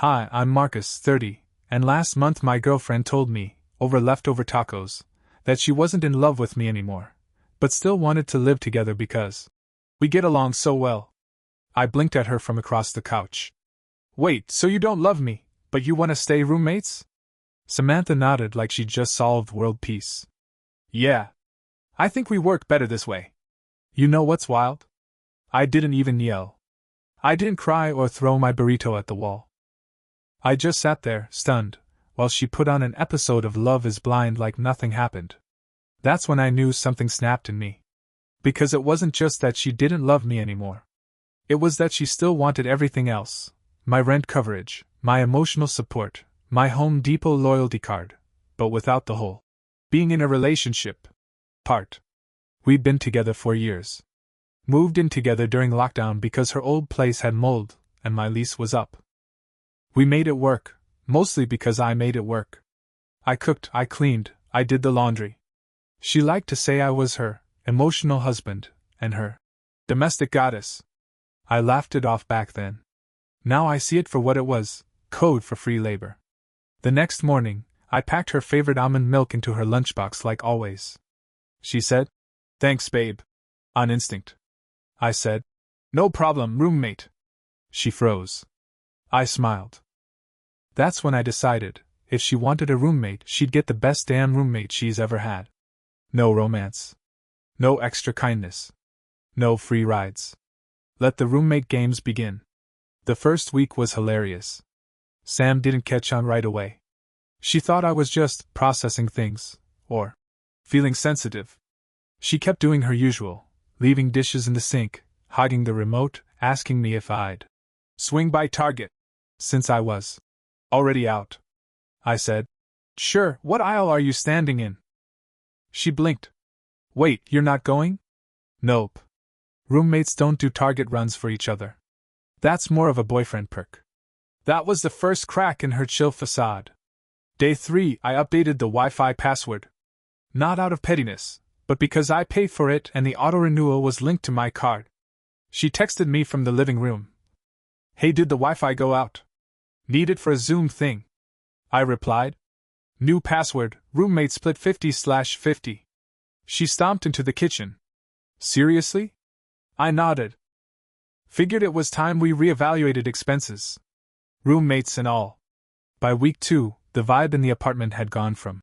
Hi, I'm Marcus, 30, and last month my girlfriend told me, over leftover tacos, that she wasn't in love with me anymore, but still wanted to live together because we get along so well. I blinked at her from across the couch. Wait, so you don't love me, but you want to stay roommates? Samantha nodded like she'd just solved world peace. Yeah. I think we work better this way. You know what's wild? I didn't even yell. I didn't cry or throw my burrito at the wall. I just sat there, stunned, while she put on an episode of Love is Blind like nothing happened. That's when I knew something snapped in me. Because it wasn't just that she didn't love me anymore. It was that she still wanted everything else. My rent coverage, my emotional support, my Home Depot loyalty card, but without the whole being in a relationship part. We'd been together for years. Moved in together during lockdown because her old place had mold, and my lease was up. We made it work, mostly because I made it work. I cooked, I cleaned, I did the laundry. She liked to say I was her emotional husband, and her domestic goddess. I laughed it off back then. Now I see it for what it was, code for free labor. The next morning, I packed her favorite almond milk into her lunchbox like always. She said, "Thanks, babe." On instinct. I said, "No problem, roommate." She froze. I smiled. That's when I decided, if she wanted a roommate, she'd get the best damn roommate she's ever had. No romance. No extra kindness. No free rides. Let the roommate games begin. The first week was hilarious. Sam didn't catch on right away. She thought I was just processing things, or feeling sensitive. She kept doing her usual, leaving dishes in the sink, hogging the remote, asking me if I'd swing by Target, since I was already out. I said, "Sure, what aisle are you standing in?" She blinked. "Wait, you're not going?" "Nope. Roommates don't do Target runs for each other. That's more of a boyfriend perk." That was the first crack in her chill facade. Day 3, I updated the Wi-Fi password. Not out of pettiness, but because I paid for it and the auto-renewal was linked to my card. She texted me from the living room. "Hey, did the Wi-Fi go out? Need it for a Zoom thing." I replied. "New password, roommate split 50/50. She stomped into the kitchen. "Seriously?" I nodded. Figured it was time we reevaluated expenses. Roommates and all. By week 2, the vibe in the apartment had gone from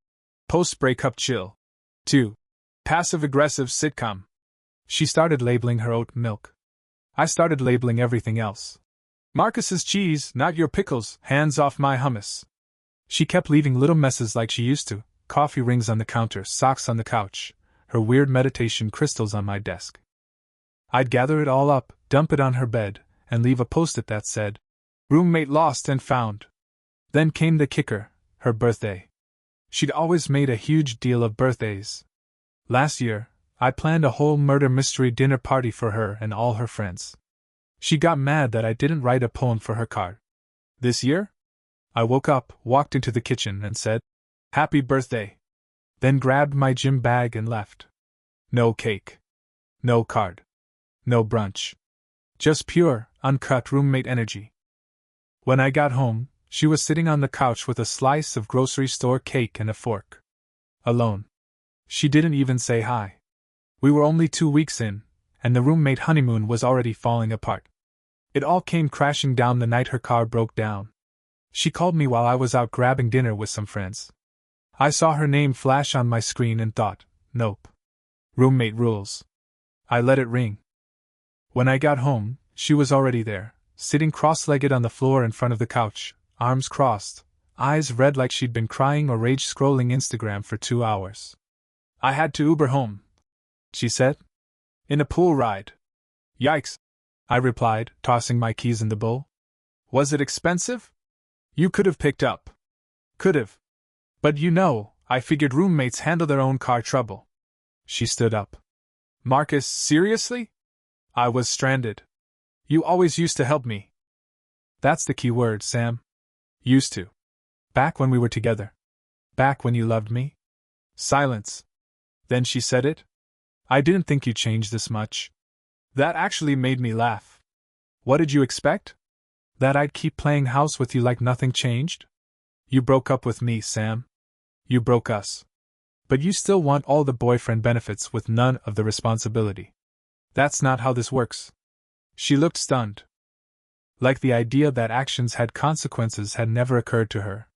post-breakup chill to passive-aggressive sitcom. She started labeling her oat milk. I started labeling everything else. "Marcus's cheese, not your pickles, hands off my hummus." She kept leaving little messes like she used to, coffee rings on the counter, socks on the couch, her weird meditation crystals on my desk. I'd gather it all up, dump it on her bed, and leave a post-it that said, "Roommate lost and found." Then came the kicker, her birthday. She'd always made a huge deal of birthdays. Last year, I planned a whole murder mystery dinner party for her and all her friends. She got mad that I didn't write a poem for her card. This year? I woke up, walked into the kitchen, and said, "Happy birthday." Then grabbed my gym bag and left. No cake. No card. No brunch. Just pure, uncut roommate energy. When I got home, she was sitting on the couch with a slice of grocery store cake and a fork. Alone. She didn't even say hi. We were only 2 weeks in, and the roommate honeymoon was already falling apart. It all came crashing down the night her car broke down. She called me while I was out grabbing dinner with some friends. I saw her name flash on my screen and thought, nope. Roommate rules. I let it ring. When I got home, she was already there, sitting cross-legged on the floor in front of the couch, arms crossed, eyes red like she'd been crying or rage-scrolling Instagram for 2 hours. "I had to Uber home," she said. "In a pool ride." "Yikes," I replied, tossing my keys in the bowl. "Was it expensive?" "You could have picked up." "Could've. But you know, I figured roommates handle their own car trouble." She stood up. "Marcus, seriously?" I was stranded. "You always used to help me." That's the key word, Sam. Used to. Back when we were together. Back when you loved me. Silence. Then she said it. "I didn't think you changed this much." That actually made me laugh. "What did you expect?" That I'd keep playing house with you like nothing changed? You broke up with me, Sam. You broke us. But you still want all the boyfriend benefits with none of the responsibility. That's not how this works. She looked stunned. Like the idea that actions had consequences had never occurred to her.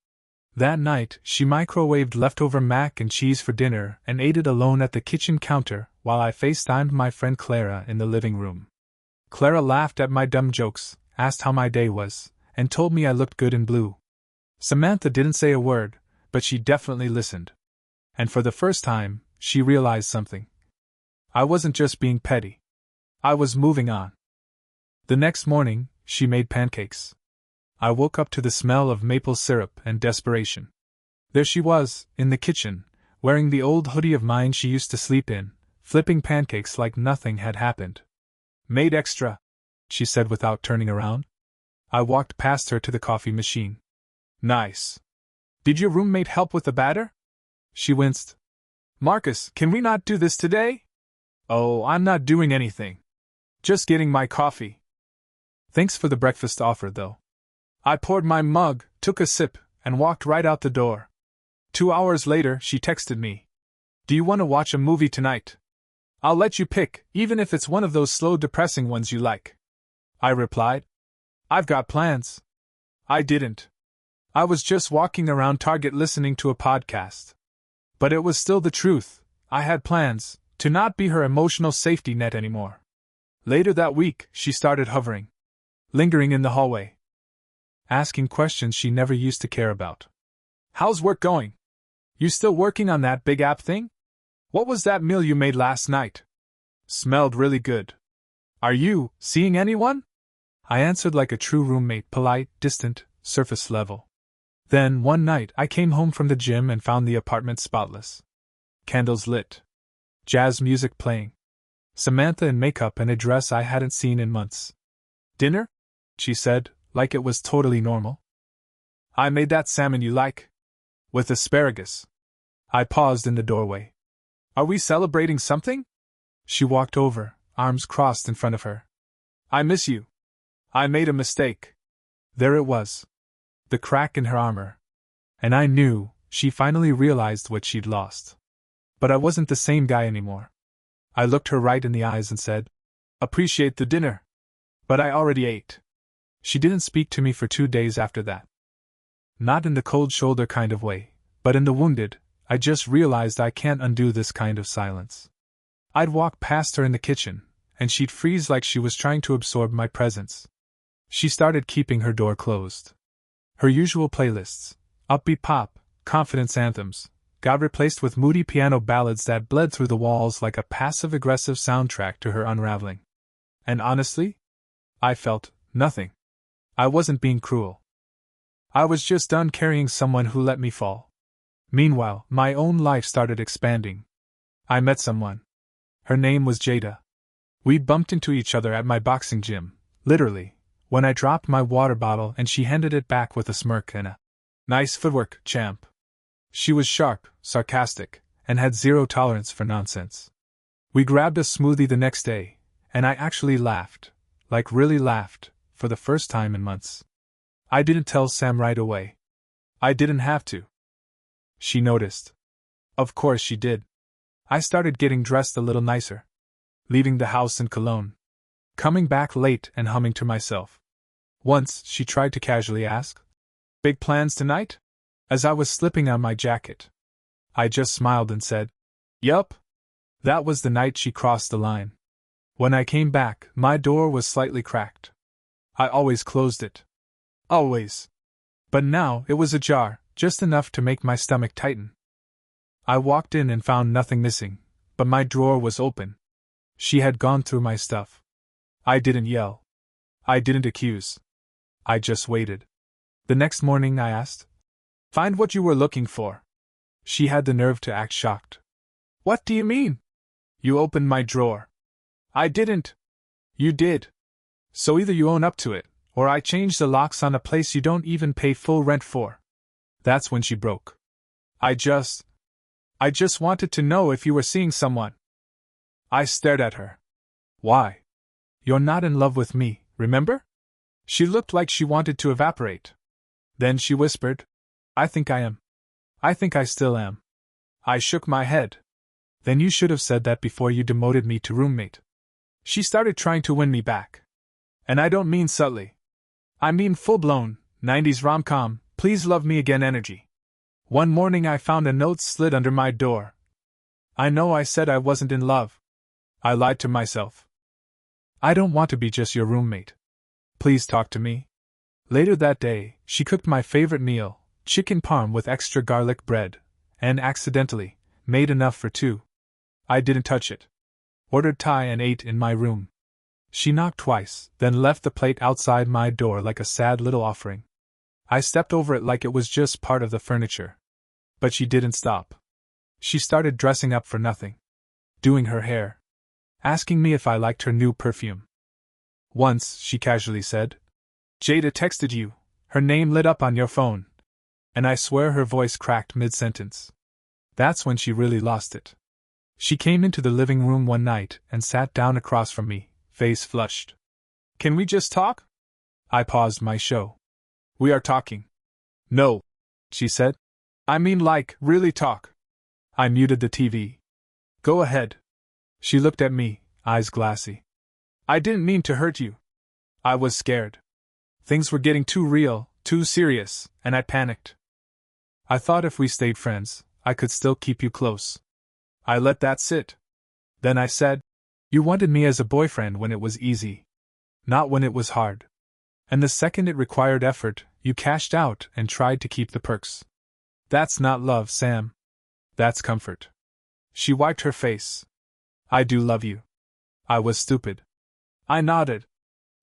That night, she microwaved leftover mac and cheese for dinner and ate it alone at the kitchen counter while I FaceTimed my friend Clara in the living room. Clara laughed at my dumb jokes, asked how my day was, and told me I looked good in blue. Samantha didn't say a word, but she definitely listened. And for the first time, she realized something. I wasn't just being petty. I was moving on. The next morning, she made pancakes. I woke up to the smell of maple syrup and desperation. There she was, in the kitchen, wearing the old hoodie of mine she used to sleep in, flipping pancakes like nothing had happened. Made extra, she said without turning around. I walked past her to the coffee machine. Nice. Did your roommate help with the batter? She winced. Marcus, can we not do this today? Oh, I'm not doing anything. Just getting my coffee. Thanks for the breakfast offer, though. I poured my mug, took a sip, and walked right out the door. 2 hours later, she texted me. Do you want to watch a movie tonight? I'll let you pick, even if it's one of those slow, depressing ones you like. I replied. I've got plans. I didn't. I was just walking around Target listening to a podcast. But it was still the truth. I had plans to not be her emotional safety net anymore. Later that week, she started hovering, lingering in the hallway, asking questions she never used to care about. How's work going? You still working on that big app thing? What was that meal you made last night? Smelled really good. Are you seeing anyone? I answered like a true roommate, polite, distant, surface level. Then, one night, I came home from the gym and found the apartment spotless. Candles lit. Jazz music playing. Samantha in makeup and a dress I hadn't seen in months. Dinner? She said, like it was totally normal. I made that salmon you like. With asparagus. I paused in the doorway. Are we celebrating something? She walked over, arms crossed in front of her. I miss you. I made a mistake. There it was. The crack in her armor. And I knew she finally realized what she'd lost. But I wasn't the same guy anymore. I looked her right in the eyes and said, Appreciate the dinner. But I already ate. She didn't speak to me for 2 days after that. Not in the cold shoulder kind of way, but in the wounded, I just realized I can't undo this kind of silence. I'd walk past her in the kitchen, and she'd freeze like she was trying to absorb my presence. She started keeping her door closed. Her usual playlists, upbeat pop, confidence anthems, got replaced with moody piano ballads that bled through the walls like a passive-aggressive soundtrack to her unraveling. And honestly, I felt nothing. I wasn't being cruel. I was just done carrying someone who let me fall. Meanwhile, my own life started expanding. I met someone. Her name was Jada. We bumped into each other at my boxing gym, literally, when I dropped my water bottle and she handed it back with a smirk and a nice footwork, champ. She was sharp, sarcastic, and had zero tolerance for nonsense. We grabbed a smoothie the next day, and I actually laughed, like really laughed, for the first time in months. I didn't tell Sam right away. I didn't have to. She noticed. Of course she did. I started getting dressed a little nicer. Leaving the house in cologne. Coming back late and humming to myself. Once, she tried to casually ask, Big plans tonight? As I was slipping on my jacket. I just smiled and said, Yup. That was the night she crossed the line. When I came back, my door was slightly cracked. I always closed it. Always. But now, it was ajar, just enough to make my stomach tighten. I walked in and found nothing missing, but my drawer was open. She had gone through my stuff. I didn't yell. I didn't accuse. I just waited. The next morning I asked, Find what you were looking for. She had the nerve to act shocked. What do you mean? You opened my drawer. I didn't. You did. So either you own up to it, or I changed the locks on a place you don't even pay full rent for. That's when she broke. I just wanted to know if you were seeing someone. I stared at her. Why? You're not in love with me, remember? She looked like she wanted to evaporate. Then she whispered, "I think I am. I think I still am." I shook my head. "Then you should have said that before you demoted me to roommate." She started trying to win me back. And I don't mean subtly. I mean full-blown, 90s rom-com, please love me again energy. One morning I found a note slid under my door. I know I said I wasn't in love. I lied to myself. "I don't want to be just your roommate. Please talk to me." Later that day, she cooked my favorite meal, chicken parm with extra garlic bread, and accidentally made enough for two. I didn't touch it. Ordered Thai and ate in my room. She knocked twice, then left the plate outside my door like a sad little offering. I stepped over it like it was just part of the furniture. But she didn't stop. She started dressing up for nothing. Doing her hair. Asking me if I liked her new perfume. Once, she casually said, "Jada texted you, her name lit up on your phone." And I swear her voice cracked mid-sentence. That's when she really lost it. She came into the living room one night and sat down across from me, face flushed. "Can we just talk?" I paused my show. "We are talking." "No," she said. "I mean like, really talk." I muted the TV. "Go ahead." She looked at me, eyes glassy. "I didn't mean to hurt you." I was scared. Things were getting too real, too serious, and I panicked. "I thought if we stayed friends, I could still keep you close." I let that sit. Then I said, "You wanted me as a boyfriend when it was easy. Not when it was hard. And the second it required effort, you cashed out and tried to keep the perks. That's not love, Sam. That's comfort." She wiped her face. "I do love you." I was stupid. I nodded.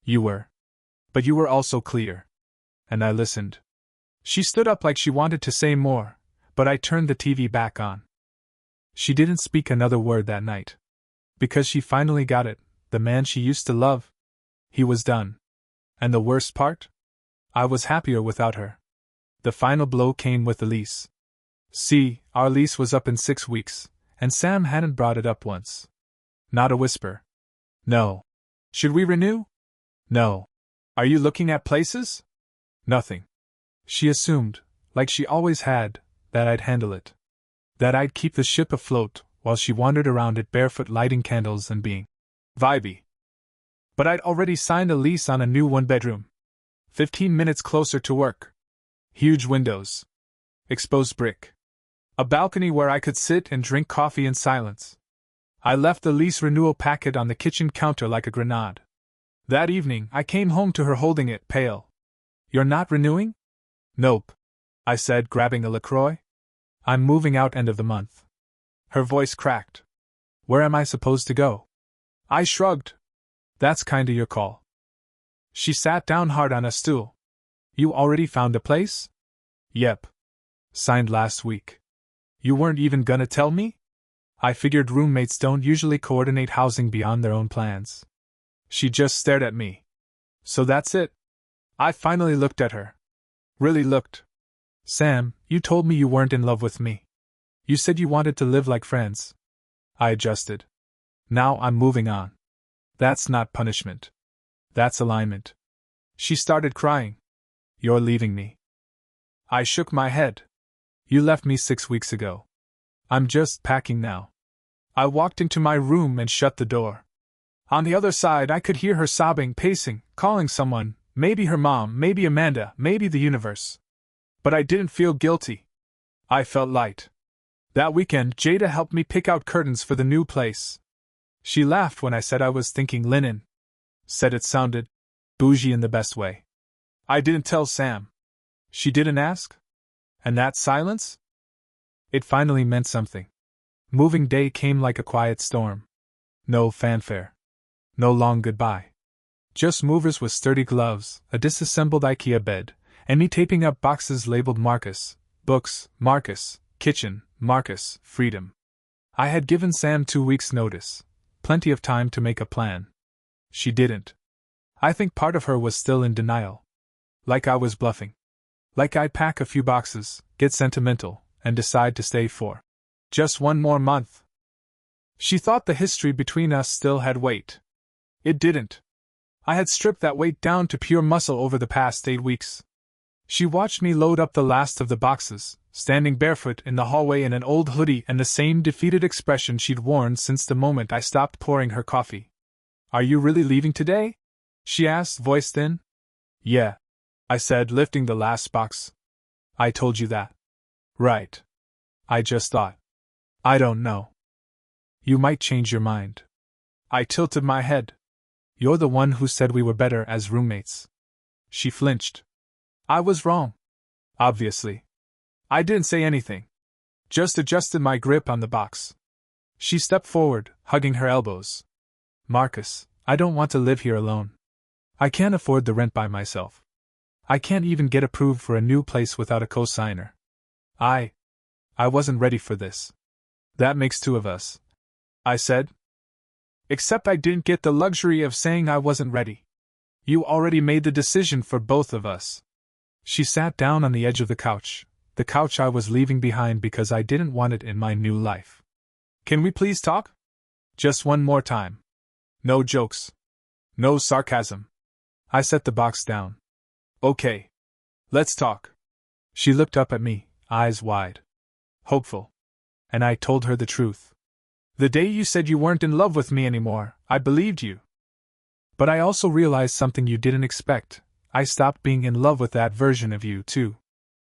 "You were. But you were also clear." And I listened. She stood up like she wanted to say more, but I turned the TV back on. She didn't speak another word that night. Because she finally got it, the man she used to love. He was done. And the worst part? I was happier without her. The final blow came with the lease. See, our lease was up in 6 weeks, and Sam hadn't brought it up once. Not a whisper. "No." "Should we renew?" "No." "Are you looking at places?" Nothing. She assumed, like she always had, that I'd handle it. That I'd keep the ship afloat while she wandered around it barefoot lighting candles and being vibey. But I'd already signed a lease on a new one-bedroom. 15 minutes closer to work. Huge windows. Exposed brick. A balcony where I could sit and drink coffee in silence. I left the lease renewal packet on the kitchen counter like a grenade. That evening, I came home to her holding it, pale. "You're not renewing?" "Nope," I said, grabbing a LaCroix. "I'm moving out end of the month." Her voice cracked. "Where am I supposed to go?" I shrugged. "That's kinda your call." She sat down hard on a stool. "You already found a place?" "Yep. Signed last week." "You weren't even gonna tell me?" I figured roommates don't usually coordinate housing beyond their own plans. She just stared at me. "So that's it?" I finally looked at her. Really looked. "Sam, you told me you weren't in love with me. You said you wanted to live like friends." I adjusted. "Now I'm moving on. That's not punishment. That's alignment." She started crying. "You're leaving me." I shook my head. "You left me 6 weeks ago. I'm just packing now." I walked into my room and shut the door. On the other side, I could hear her sobbing, pacing, calling someone, maybe her mom, maybe Amanda, maybe the universe. But I didn't feel guilty. I felt light. That weekend, Jada helped me pick out curtains for the new place. She laughed when I said I was thinking linen. Said it sounded bougie in the best way. I didn't tell Sam. She didn't ask? And that silence? It finally meant something. Moving day came like a quiet storm. No fanfare. No long goodbye. Just movers with sturdy gloves, a disassembled IKEA bed, and me taping up boxes labeled Marcus, books, Marcus, kitchen, Marcus, freedom. I had given Sam 2 weeks' notice, plenty of time to make a plan. She didn't. I think part of her was still in denial. Like I was bluffing. Like I'd pack a few boxes, get sentimental, and decide to stay for just 1 more month. She thought the history between us still had weight. It didn't. I had stripped that weight down to pure muscle over the past 8 weeks. She watched me load up the last of the boxes, standing barefoot in the hallway in an old hoodie and the same defeated expression she'd worn since the moment I stopped pouring her coffee. "Are you really leaving today?" she asked, voice thin. "Yeah," I said, lifting the last box. "I told you that." "Right. I just thought. I don't know. You might change your mind." I tilted my head. "You're the one who said we were better as roommates." She flinched. I was wrong. Obviously. I didn't say anything. Just adjusted my grip on the box. She stepped forward, hugging her elbows. "Marcus, I don't want to live here alone. I can't afford the rent by myself. I can't even get approved for a new place without a co-signer. I wasn't ready for this." "That makes 2 of us," I said. "Except I didn't get the luxury of saying I wasn't ready. You already made the decision for both of us." She sat down on the edge of the couch I was leaving behind because I didn't want it in my new life. "Can we please talk? Just one more time. No jokes. No sarcasm." I set the box down. "Okay. Let's talk." She looked up at me, eyes wide. Hopeful. And I told her the truth. "The day you said you weren't in love with me anymore, I believed you. But I also realized something you didn't expect. I stopped being in love with that version of you, too.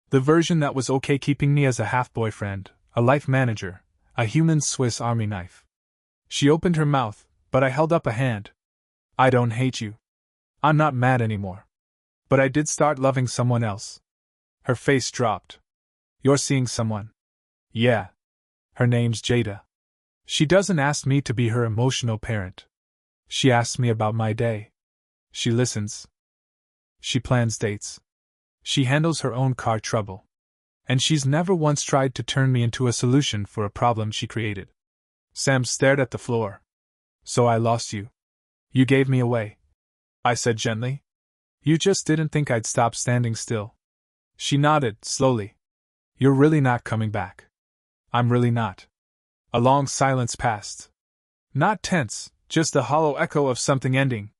The version that was okay keeping me as a half-boyfriend, a life manager, a human Swiss Army knife." She opened her mouth, but I held up a hand. "I don't hate you. I'm not mad anymore. But I did start loving someone else." Her face dropped. "You're seeing someone?" "Yeah. Her name's Jada. She doesn't ask me to be her emotional parent. She asks me about my day. She listens. She plans dates. She handles her own car trouble. And she's never once tried to turn me into a solution for a problem she created." Sam stared at the floor. "So I lost you. You gave me away," I said gently. "You just didn't think I'd stop standing still." She nodded, slowly. "You're really not coming back." "I'm really not." A long silence passed. Not tense, just a hollow echo of something ending.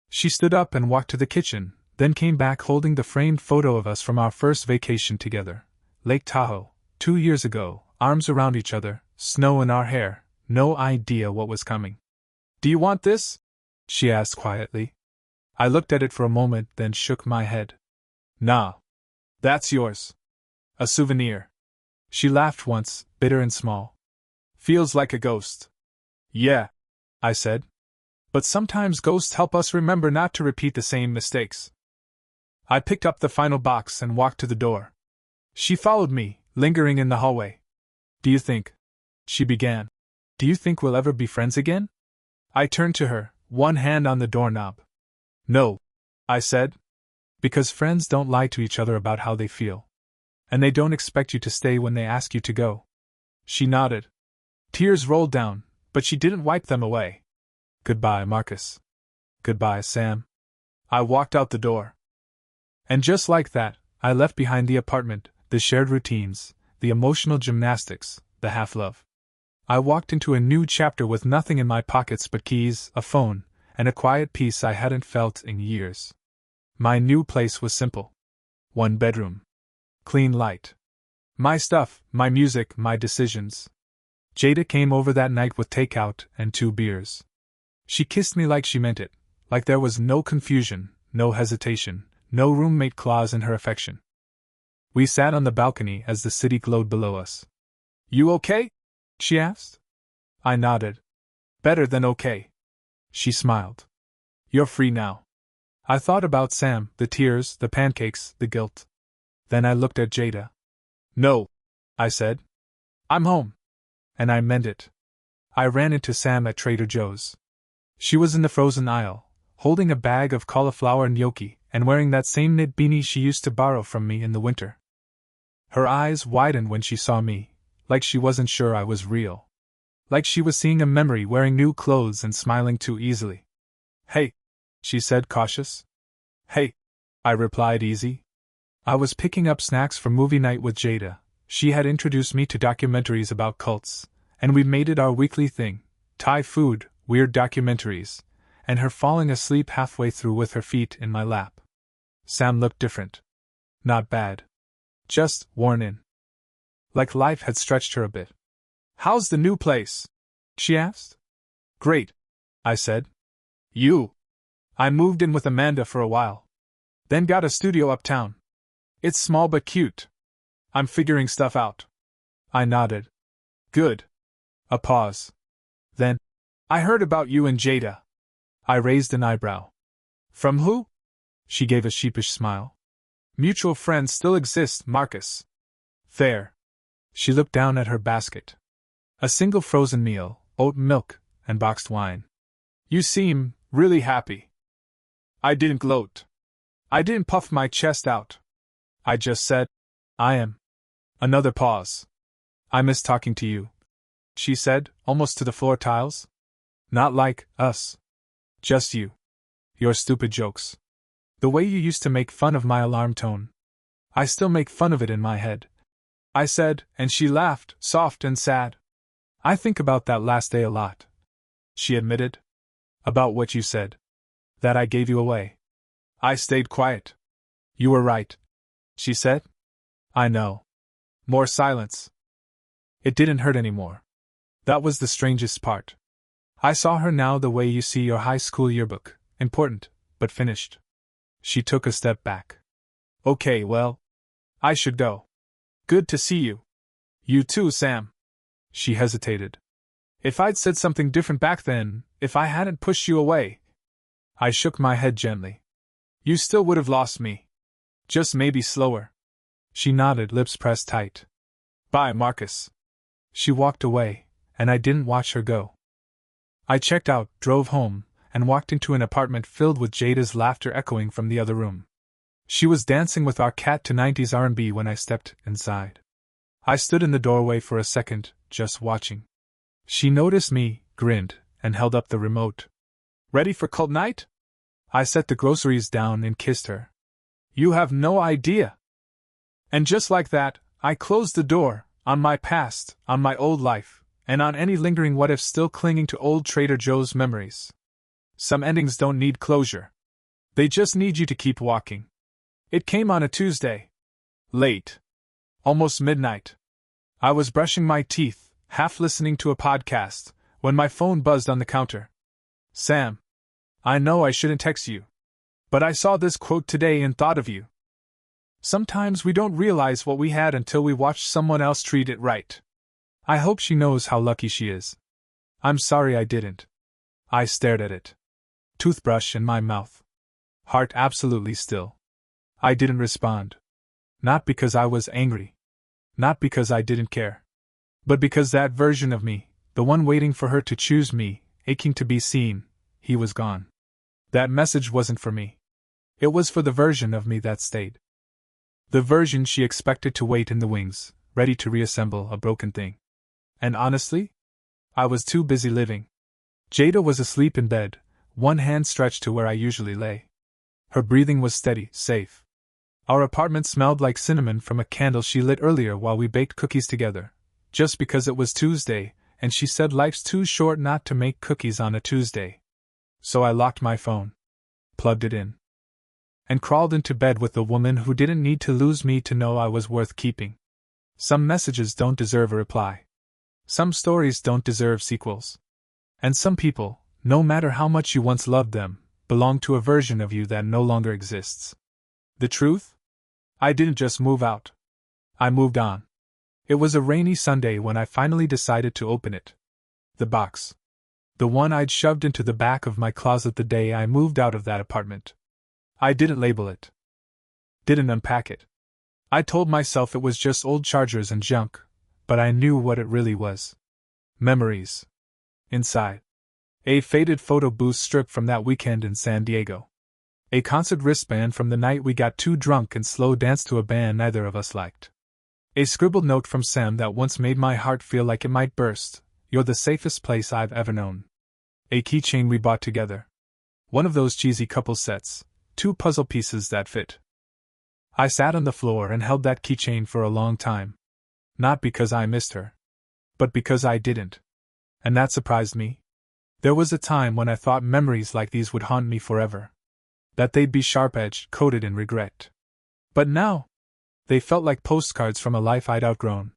She stood up and walked to the kitchen, then came back holding the framed photo of us from our first vacation together. Lake Tahoe, 2 years ago, arms around each other, snow in our hair, no idea what was coming. "Do you want this?" she asked quietly. I looked at it for a moment, then shook my head. "Nah. That's yours. A souvenir." She laughed once, bitter and small. "Feels like a ghost." "Yeah," I said. "But sometimes ghosts help us remember not to repeat the same mistakes." I picked up the final box and walked to the door. She followed me, lingering in the hallway. "Do you think," she began, "do you think we'll ever be friends again?" I turned to her, one hand on the doorknob. "No," I said. "Because friends don't lie to each other about how they feel. And they don't expect you to stay when they ask you to go." She nodded. Tears rolled down, but she didn't wipe them away. "Goodbye, Marcus. Goodbye, Sam." I walked out the door. And just like that, I left behind the apartment, the shared routines, the emotional gymnastics, the half-love. I walked into a new chapter with nothing in my pockets but keys, a phone, and a quiet peace I hadn't felt in years. My new place was simple. 1 bedroom. Clean light. My stuff, my music, my decisions. Jada came over that night with takeout and 2 beers. She kissed me like she meant it, like there was no confusion, no hesitation, no roommate clause in her affection. We sat on the balcony as the city glowed below us. "You okay?" she asked. I nodded. "Better than okay." She smiled. "You're free now." I thought about Sam, the tears, the pancakes, the guilt. Then I looked at Jada. "No," I said. "I'm home." And I meant it. I ran into Sam at Trader Joe's. She was in the frozen aisle, holding a bag of cauliflower gnocchi, and wearing that same knit beanie she used to borrow from me in the winter. Her eyes widened when she saw me, like she wasn't sure I was real. Like she was seeing a memory wearing new clothes and smiling too easily. "Hey," she said, cautious. "Hey," I replied, easy. I was picking up snacks for movie night with Jada. She had introduced me to documentaries about cults, and we made it our weekly thing. Thai food, weird documentaries, and her falling asleep halfway through with her feet in my lap. Sam looked different. Not bad. Just worn in. Like life had stretched her a bit. "How's the new place?" she asked. "Great," I said. "You?" "I moved in with Amanda for a while. Then got a studio uptown. It's small but cute. I'm figuring stuff out." I nodded. "Good." A pause. Then, "I heard about you and Jada." I raised an eyebrow. "From who?" She gave a sheepish smile. "Mutual friends still exist, Marcus." "Fair." She looked down at her basket. A single frozen meal, oat milk, and boxed wine. "You seem really happy." I didn't gloat. I didn't puff my chest out. I just said, "I am." Another pause. "I miss talking to you," she said, almost to the floor tiles. "Not like us. Just you. Your stupid jokes. The way you used to make fun of my alarm tone. I still make fun of it in my head," I said, and she laughed, soft and sad. "I think about that last day a lot," she admitted. "About what you said. That I gave you away." I stayed quiet. "You were right," she said. "I know." More silence. It didn't hurt anymore. That was the strangest part. I saw her now the way you see your high school yearbook, important, but finished. She took a step back. "Okay, well, I should go. Good to see you." "You too, Sam." She hesitated. "If I'd said something different back then, if I hadn't pushed you away." I shook my head gently. "You still would have lost me. Just maybe slower." She nodded, lips pressed tight. "Bye, Marcus." She walked away, and I didn't watch her go. I checked out, drove home, and walked into an apartment filled with Jada's laughter echoing from the other room. She was dancing with our cat to 90s R&B when I stepped inside. I stood in the doorway for a second, just watching. She noticed me, grinned, and held up the remote. "Ready for cult night?" I set the groceries down and kissed her. "You have no idea." And just like that, I closed the door, on my past, on my old life, and on any lingering what-ifs still clinging to old Trader Joe's memories. Some endings don't need closure. They just need you to keep walking. It came on a Tuesday. Late. Almost midnight. I was brushing my teeth, half listening to a podcast, when my phone buzzed on the counter. "Sam. I know I shouldn't text you. But I saw this quote today and thought of you. Sometimes we don't realize what we had until we watch someone else treat it right." I hope she knows how lucky she is. I'm sorry I didn't. I stared at it. Toothbrush in my mouth. Heart absolutely still. I didn't respond. Not because I was angry. Not because I didn't care. But because that version of me, the one waiting for her to choose me, aching to be seen, he was gone. That message wasn't for me. It was for the version of me that stayed. The version she expected to wait in the wings, ready to reassemble a broken thing. And honestly, I was too busy living. Jada was asleep in bed, one hand stretched to where I usually lay. Her breathing was steady, safe. Our apartment smelled like cinnamon from a candle she lit earlier while we baked cookies together, just because it was Tuesday, and she said life's too short not to make cookies on a Tuesday. So I locked my phone, plugged it in, and crawled into bed with the woman who didn't need to lose me to know I was worth keeping. Some messages don't deserve a reply. Some stories don't deserve sequels. And some people, no matter how much you once loved them, belong to a version of you that no longer exists. The truth? I didn't just move out. I moved on. It was a rainy Sunday when I finally decided to open it. The box. The one I'd shoved into the back of my closet the day I moved out of that apartment. I didn't label it. Didn't unpack it. I told myself it was just old chargers and junk, but I knew what it really was. Memories. Inside. A faded photo booth strip from that weekend in San Diego. A concert wristband from the night we got too drunk and slow danced to a band neither of us liked. A scribbled note from Sam that once made my heart feel like it might burst. "You're the safest place I've ever known." A keychain we bought together. One of those cheesy couple sets, 2 puzzle pieces that fit. I sat on the floor and held that keychain for a long time. Not because I missed her, but because I didn't. And that surprised me. There was a time when I thought memories like these would haunt me forever. That they'd be sharp-edged, coated in regret. But now, they felt like postcards from a life I'd outgrown.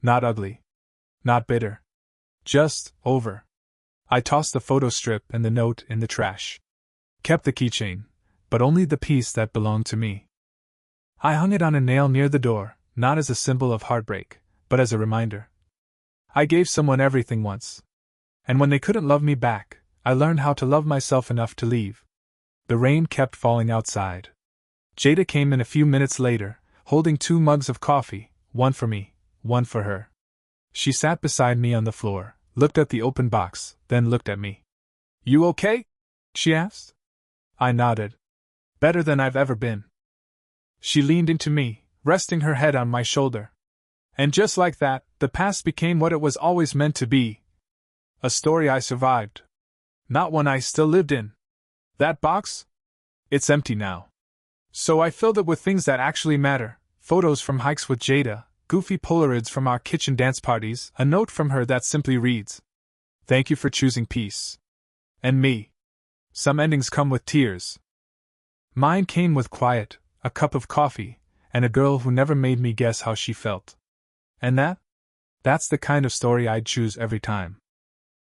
Not ugly. Not bitter. Just over. I tossed the photo strip and the note in the trash. Kept the keychain, but only the piece that belonged to me. I hung it on a nail near the door, not as a symbol of heartbreak, but as a reminder. I gave someone everything once. And when they couldn't love me back, I learned how to love myself enough to leave. The rain kept falling outside. Jada came in a few minutes later, holding 2 mugs of coffee, one for me, one for her. She sat beside me on the floor, looked at the open box, then looked at me. "You okay?" she asked. I nodded. "Better than I've ever been." She leaned into me, resting her head on my shoulder. And just like that, the past became what it was always meant to be. A story I survived. Not one I still lived in. That box? It's empty now. So I filled it with things that actually matter: photos from hikes with Jada, goofy Polaroids from our kitchen dance parties, a note from her that simply reads, "Thank you for choosing peace." And me. Some endings come with tears. Mine came with quiet, a cup of coffee, and a girl who never made me guess how she felt. And that's the kind of story I'd choose every time.